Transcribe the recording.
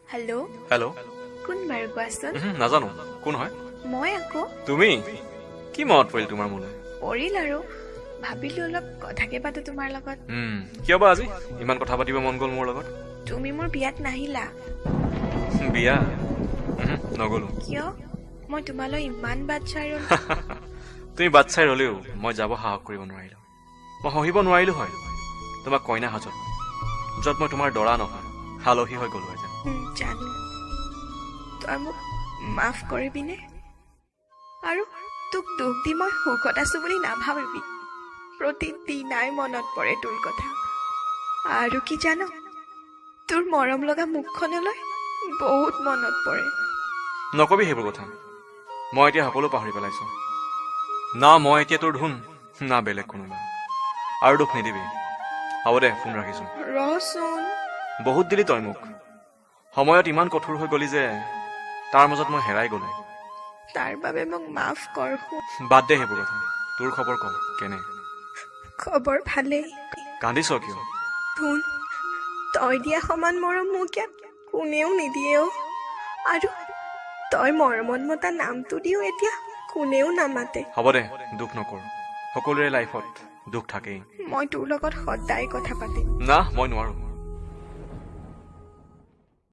hello' hello' কোন বাৰু কোৱাচোন নাজানো কোন হয় মই আকৌ তুমি কি মনত পৰিল তোমাৰ মোলৈ পৰিল আৰু ভাবিলো অলপ কথাকে পাতো তোমাৰ লগত কিয় বা আজি ইমান কথা পাতিব মন গ'ল মোৰ লগত তুমি মোৰ বিয়াত নাহিলা বিয়া নগলো কিয় মই তোমালৈ ইমান বাট চাই ৰলো তুমি বাট চাই ৰলেও মই যাব সাহস কৰিব নোৱাৰিলো মই সহিব নোৱাৰিলো হয় তোমাক কইনা সাজত য'ত মই তোমাৰ দৰা নহয় আলহী হৈ গলো যেন জানো তই মোক মাফ কৰিবিনে আৰু তোক দুখ দি মই সুখত আছো বুলি নাভাবিবি প্ৰতিদিনাই মনত পৰে তোৰ কথা আৰু কি জানো তোৰ মৰম লগা মুখখনলৈ বহুত মনত পৰে নকবি সেইবোৰ কথা মই এতিয়া সকলো পাহৰি পেলাইছো না মই এতিয়া তোৰ ধুন না বেলেগ কোনোবা আৰু দুখ নিদিবি হ'ব দে ফোন ৰাখিছো ৰচোন বহুত দিলি তই মোক সময়ত ইমান কঠোৰ হৈ গলি যে তাৰ মাজত মই হেৰাই গলো তাৰ বাবে মোক মাফ কৰ বাদ দে সেইবোৰ কথা তোৰ খবৰ ক কেনে খবৰ ভালেই কান্দিছ কিয় ধুন তই দিয়া সমান মৰম মোক ইয়াত কোনেও নিদিয়ে অ' আৰু তই মৰমত মতা নামটো দিও এতিয়া কোনেও নামাতে হ'ব দে দুখ নকৰ সকলোৰে লাইফত দুখ থাকেই মই তোৰ লগত সদায় কথা পাতিম না মই নোৱাৰো